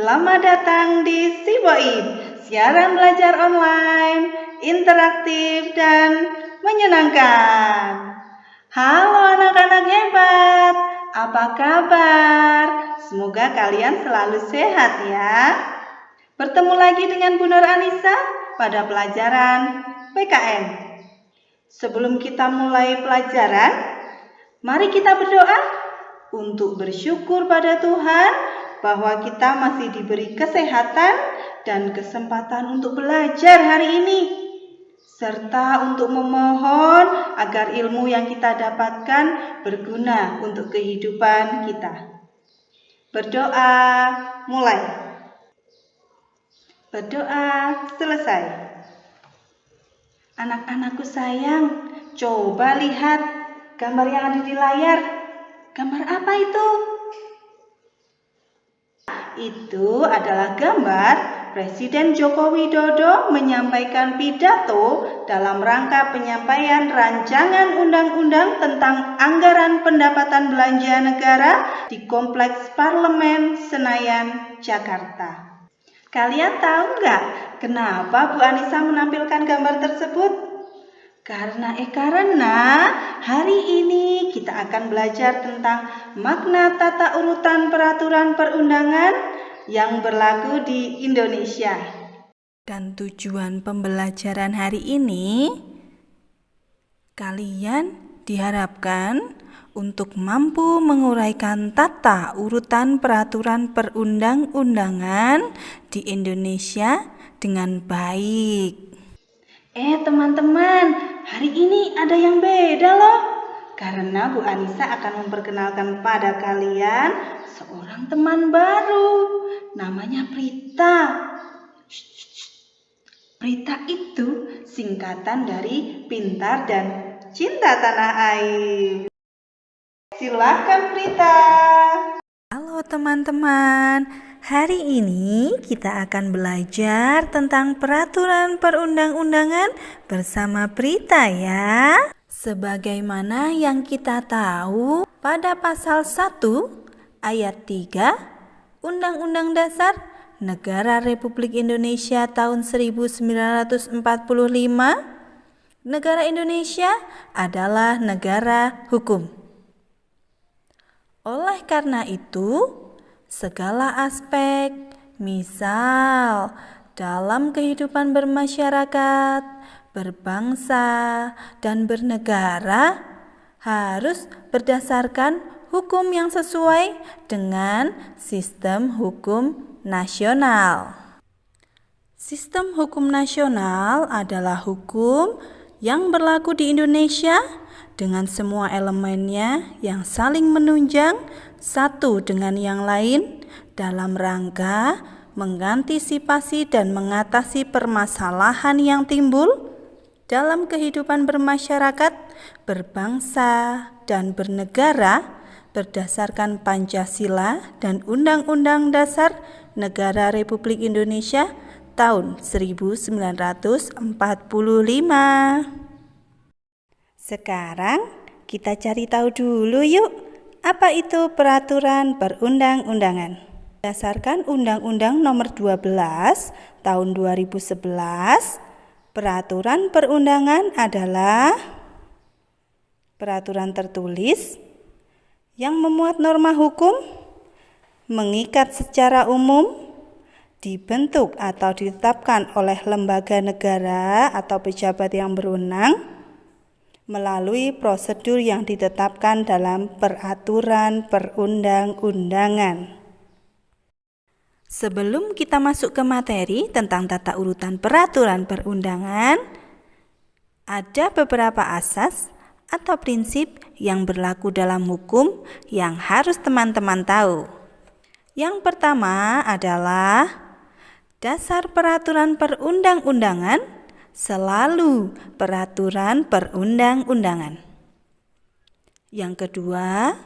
Selamat datang di Siboin, siaran belajar online, interaktif dan menyenangkan. Halo anak-anak hebat, apa kabar? Semoga kalian selalu sehat ya. Bertemu lagi dengan Bu Nur Anissa pada pelajaran PKN. Sebelum kita mulai pelajaran, mari kita berdoa untuk bersyukur pada Tuhan bahwa kita masih diberi kesehatan dan kesempatan untuk belajar hari ini, serta untuk memohon agar ilmu yang kita dapatkan berguna untuk kehidupan kita. Berdoa mulai. Berdoa selesai. Anak-anakku sayang, coba lihat gambar yang ada di layar. Gambar apa itu? Itu adalah gambar Presiden Joko Widodo menyampaikan pidato dalam rangka penyampaian rancangan undang-undang tentang anggaran pendapatan belanja negara di Kompleks Parlemen Senayan, Jakarta. Kalian tahu nggak kenapa Bu Anissa menampilkan gambar tersebut? Karena hari ini kita akan belajar tentang makna tata urutan peraturan perundangan yang berlaku di Indonesia. Dan tujuan pembelajaran hari ini, kalian diharapkan untuk mampu menguraikan tata urutan peraturan perundang-undangan di Indonesia dengan baik. Teman-teman, hari ini ada yang beda loh. Karena Bu Anissa akan memperkenalkan pada kalian seorang teman baru. Namanya Prita. Prita itu singkatan dari pintar dan cinta tanah air. Silakan Prita. Halo teman-teman, hari ini kita akan belajar tentang peraturan perundang-undangan bersama Prita ya. Sebagaimana yang kita tahu, pada pasal 1 ayat 3 Undang-Undang Dasar Negara Republik Indonesia tahun 1945, negara Indonesia adalah negara hukum. Oleh karena itu, segala aspek, misal dalam kehidupan bermasyarakat, berbangsa, dan bernegara, harus berdasarkan hukum yang sesuai dengan sistem hukum nasional. Sistem hukum nasional adalah hukum yang berlaku di Indonesia dengan semua elemennya yang saling menunjang satu dengan yang lain dalam rangka mengantisipasi dan mengatasi permasalahan yang timbul dalam kehidupan bermasyarakat, berbangsa, dan bernegara berdasarkan Pancasila dan Undang-Undang Dasar Negara Republik Indonesia tahun 1945. Sekarang kita cari tahu dulu yuk, apa itu peraturan perundang-undangan. Berdasarkan Undang-Undang Nomor 12 Tahun 2011, peraturan perundangan adalah peraturan tertulis yang memuat norma hukum, mengikat secara umum, dibentuk atau ditetapkan oleh lembaga negara atau pejabat yang berwenang, melalui prosedur yang ditetapkan dalam peraturan perundang-undangan. Sebelum kita masuk ke materi tentang tata urutan peraturan perundangan, ada beberapa asas atau prinsip yang berlaku dalam hukum yang harus teman-teman tahu. Yang pertama adalah dasar peraturan perundang-undangan selalu peraturan perundang-undangan. Yang kedua,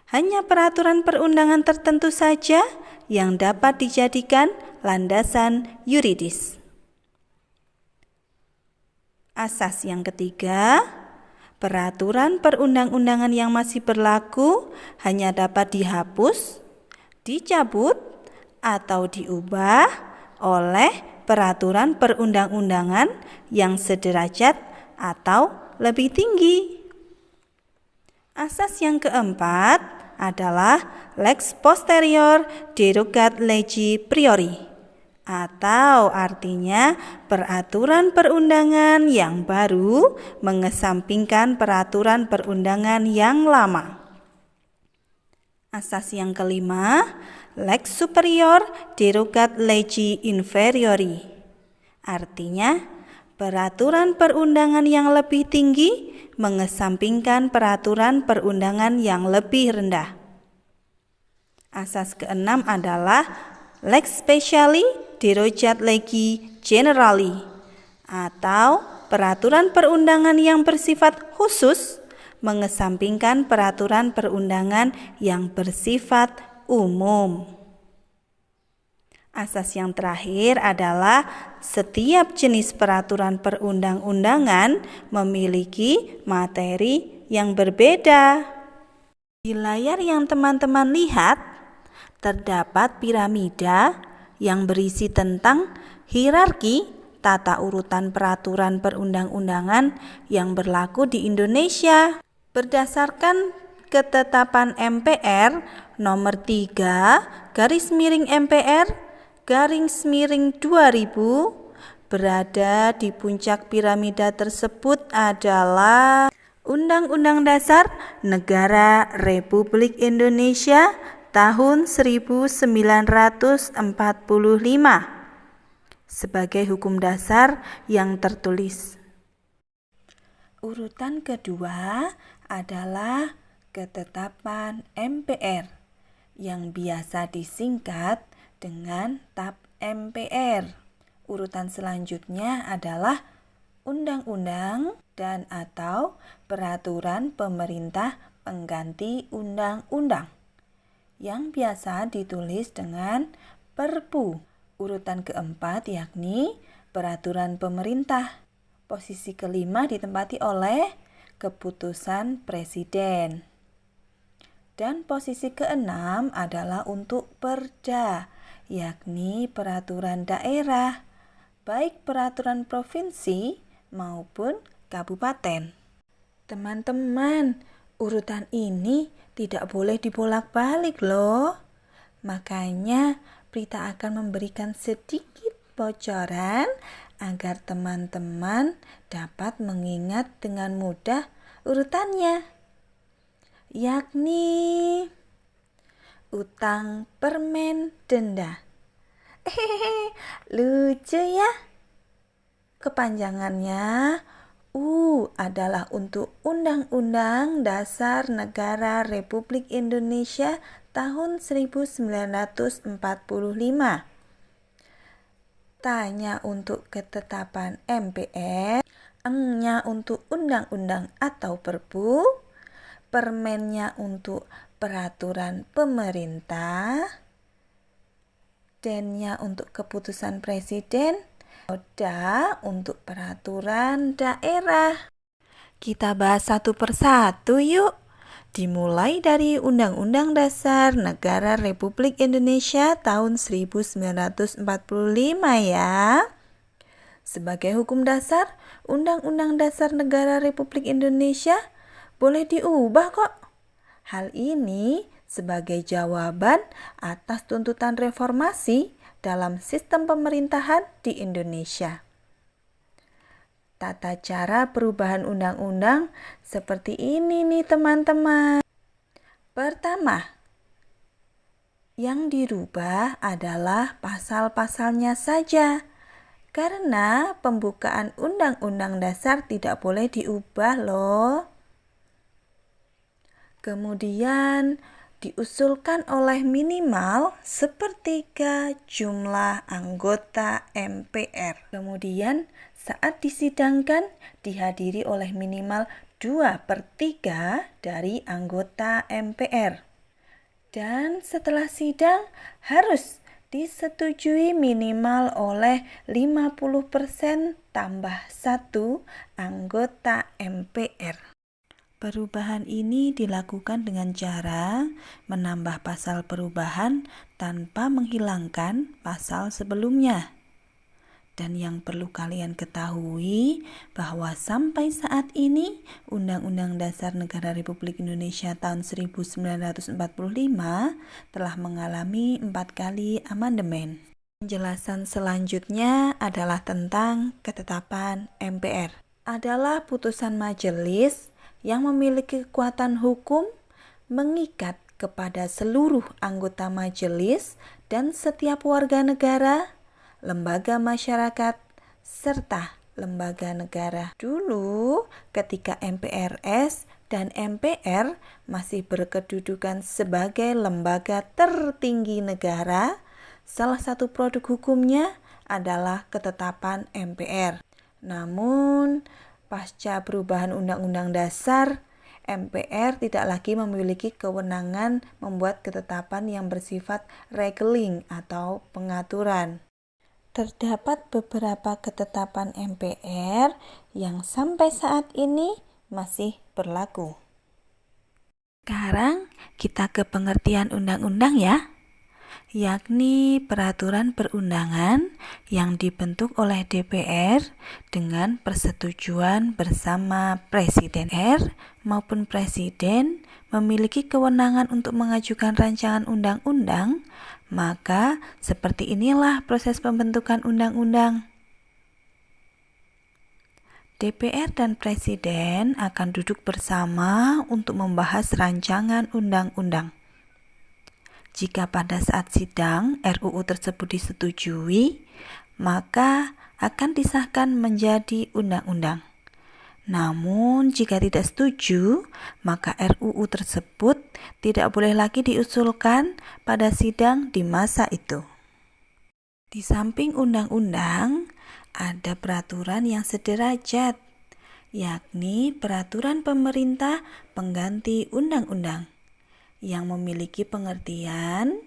hanya peraturan perundangan tertentu saja yang dapat dijadikan landasan yuridis. Asas yang ketiga, peraturan perundang-undangan yang masih berlaku hanya dapat dihapus, dicabut, atau diubah oleh peraturan perundang-undangan yang sederajat atau lebih tinggi. Asas yang keempat adalah lex posterior derogat legi priori, atau artinya peraturan perundangan yang baru mengesampingkan peraturan perundangan yang lama. Asas yang kelima, lex superior derogat legi inferiori, artinya peraturan perundangan yang lebih tinggi mengesampingkan peraturan perundangan yang lebih rendah. Asas keenam adalah lex speciali derogat legi generali, atau peraturan perundangan yang bersifat khusus mengesampingkan peraturan perundangan yang bersifat umum. Asas yang terakhir adalah setiap jenis peraturan perundang-undangan memiliki materi yang berbeda. Di layar yang teman-teman lihat, terdapat piramida yang berisi tentang hierarki tata urutan peraturan perundang-undangan yang berlaku di Indonesia. Berdasarkan ketetapan MPR nomor 3 /MPR /2000, berada di puncak piramida tersebut adalah Undang-Undang Dasar Negara Republik Indonesia tahun 1945 sebagai hukum dasar yang tertulis. Urutan kedua adalah ketetapan MPR yang biasa disingkat dengan TAP MPR. Urutan selanjutnya adalah undang-undang dan atau peraturan pemerintah pengganti undang-undang yang biasa ditulis dengan Perpu. Urutan keempat yakni peraturan pemerintah. Posisi kelima ditempati oleh keputusan presiden. Dan posisi keenam adalah untuk perda, yakni peraturan daerah, baik peraturan provinsi maupun kabupaten. Teman-teman, urutan ini tidak boleh dibolak-balik loh. Makanya Prita akan memberikan sedikit bocoran agar teman-teman dapat mengingat dengan mudah urutannya, yakni utang, permen, denda. Lucu ya? Kepanjangannya adalah untuk Undang-Undang Dasar Negara Republik Indonesia tahun 1945. T-nya untuk ketetapan MPR, Eng-nya untuk undang-undang atau perpu, permennya untuk peraturan pemerintah, D-nya untuk keputusan presiden, ODA untuk peraturan daerah. Kita bahas satu persatu yuk. Dimulai dari Undang-Undang Dasar Negara Republik Indonesia tahun 1945 ya. Sebagai hukum dasar, Undang-Undang Dasar Negara Republik Indonesia boleh diubah kok. Hal ini sebagai jawaban atas tuntutan reformasi dalam sistem pemerintahan di Indonesia. Tata cara perubahan undang-undang seperti ini nih teman-teman. Pertama, yang dirubah adalah pasal-pasalnya saja. Karena pembukaan Undang-Undang Dasar tidak boleh diubah loh. Kemudian diusulkan oleh minimal sepertiga jumlah anggota MPR. Kemudian saat disidangkan dihadiri oleh minimal 2/3 dari anggota MPR. Dan setelah sidang harus disetujui minimal oleh 50% tambah 1 anggota MPR. Perubahan ini dilakukan dengan cara menambah pasal perubahan tanpa menghilangkan pasal sebelumnya. Dan yang perlu kalian ketahui bahwa sampai saat ini Undang-Undang Dasar Negara Republik Indonesia tahun 1945 telah mengalami 4 kali amandemen. Penjelasan selanjutnya adalah tentang ketetapan MPR. Adalah putusan majelis yang memiliki kekuatan hukum mengikat kepada seluruh anggota majelis dan setiap warga negara, lembaga masyarakat, serta lembaga negara. Dulu ketika MPRS dan MPR masih berkedudukan sebagai lembaga tertinggi negara, salah satu produk hukumnya adalah ketetapan MPR. Namun, pasca perubahan Undang-Undang Dasar, MPR tidak lagi memiliki kewenangan membuat ketetapan yang bersifat regeling atau pengaturan. Terdapat beberapa ketetapan MPR yang sampai saat ini masih berlaku. Sekarang kita ke pengertian undang-undang ya, yakni peraturan perundangan yang dibentuk oleh DPR dengan persetujuan bersama Presiden. DPR maupun Presiden memiliki kewenangan untuk mengajukan rancangan undang-undang, maka seperti inilah proses pembentukan undang-undang. DPR dan Presiden akan duduk bersama untuk membahas rancangan undang-undang. Jika pada saat sidang RUU tersebut disetujui, maka akan disahkan menjadi undang-undang. Namun jika tidak setuju, maka RUU tersebut tidak boleh lagi diusulkan pada sidang di masa itu. Di samping undang-undang, ada peraturan yang sederajat, yakni peraturan pemerintah pengganti undang-undang, yang memiliki pengertian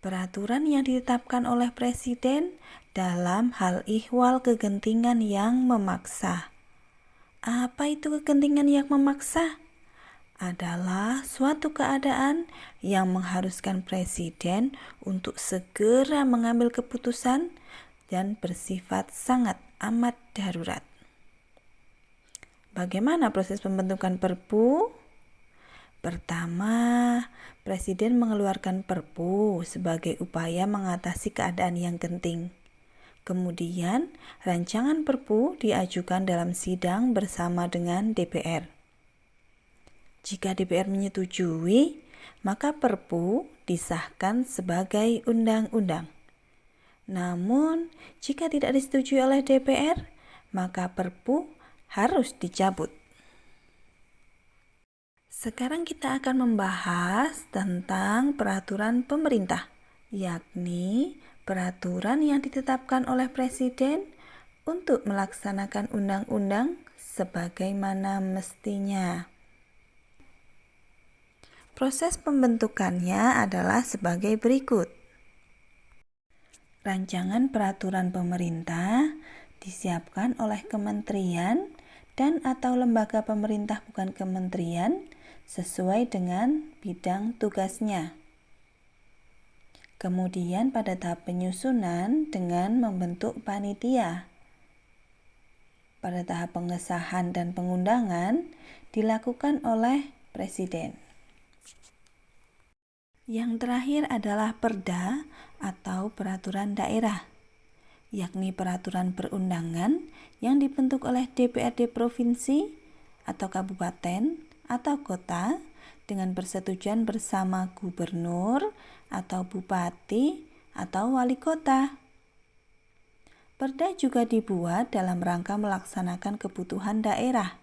peraturan yang ditetapkan oleh Presiden dalam hal ihwal kegentingan yang memaksa. Apa itu kegentingan yang memaksa? Adalah suatu keadaan yang mengharuskan Presiden untuk segera mengambil keputusan dan bersifat sangat amat darurat. Bagaimana proses pembentukan Perpu? Pertama, Presiden mengeluarkan Perpu sebagai upaya mengatasi keadaan yang genting. Kemudian, rancangan Perpu diajukan dalam sidang bersama dengan DPR. Jika DPR menyetujui, maka Perpu disahkan sebagai undang-undang. Namun, jika tidak disetujui oleh DPR, maka Perpu harus dicabut. Sekarang kita akan membahas tentang peraturan pemerintah, yakni peraturan yang ditetapkan oleh Presiden untuk melaksanakan undang-undang sebagaimana mestinya. Proses pembentukannya adalah sebagai berikut. Rancangan peraturan pemerintah disiapkan oleh kementerian dan atau lembaga pemerintah bukan kementerian sesuai dengan bidang tugasnya. Kemudian pada tahap penyusunan dengan membentuk panitia. Pada tahap pengesahan dan pengundangan dilakukan oleh Presiden. Yang terakhir adalah Perda atau peraturan daerah, yakni peraturan perundangan yang dibentuk oleh DPRD provinsi atau kabupaten atau kota dengan persetujuan bersama gubernur atau bupati atau wali kota. Perda juga dibuat dalam rangka melaksanakan kebutuhan daerah.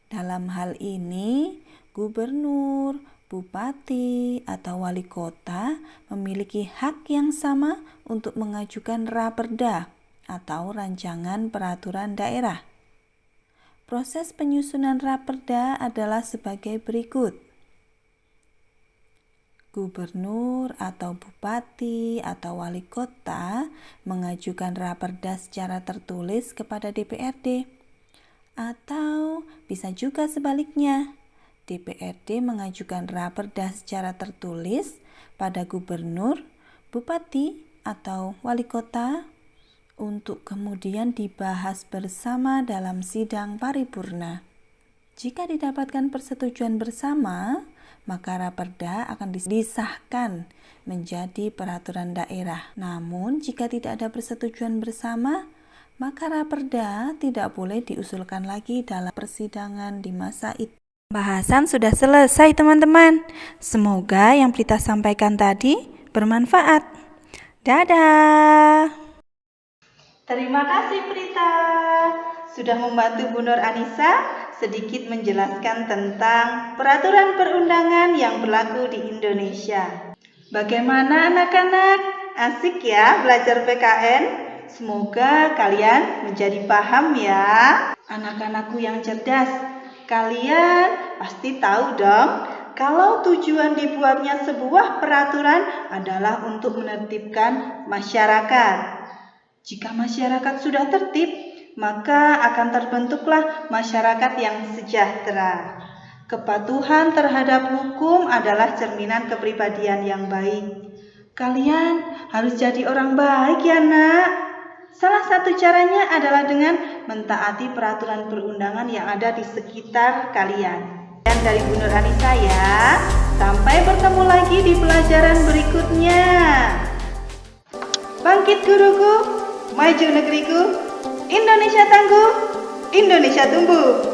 Dalam hal ini, gubernur, bupati, atau wali kota memiliki hak yang sama untuk mengajukan raperda atau rancangan peraturan daerah. Proses penyusunan raperda adalah sebagai berikut. Gubernur atau bupati atau wali kota mengajukan raperda secara tertulis kepada DPRD Atau bisa juga sebaliknya, DPRD mengajukan raperda secara tertulis pada gubernur, bupati, atau wali kota untuk kemudian dibahas bersama dalam sidang paripurna. Jika didapatkan persetujuan bersama, maka raperda akan disahkan menjadi peraturan daerah. Namun, jika tidak ada persetujuan bersama, maka raperda tidak boleh diusulkan lagi dalam persidangan di masa itu. Bahasan sudah selesai, teman-teman. Semoga yang Prita sampaikan tadi bermanfaat. Dadah! Terima kasih Prita. Sudah membantu Bu Nur Anissa sedikit menjelaskan tentang peraturan perundangan yang berlaku di Indonesia. Bagaimana anak-anak? Asik ya belajar PKN? Semoga kalian menjadi paham ya. Anak-anakku yang cerdas, kalian pasti tahu dong kalau tujuan dibuatnya sebuah peraturan adalah untuk menertibkan masyarakat. Jika masyarakat sudah tertib, maka akan terbentuklah masyarakat yang sejahtera. Kepatuhan terhadap hukum adalah cerminan kepribadian yang baik. Kalian harus jadi orang baik ya nak. Salah satu caranya adalah dengan mentaati peraturan perundangan yang ada di sekitar kalian. Dan dari Bu Nur Anissa ya. Sampai bertemu lagi di pelajaran berikutnya. Bangkit guruku, maju negeriku, Indonesia tangguh, Indonesia tumbuh.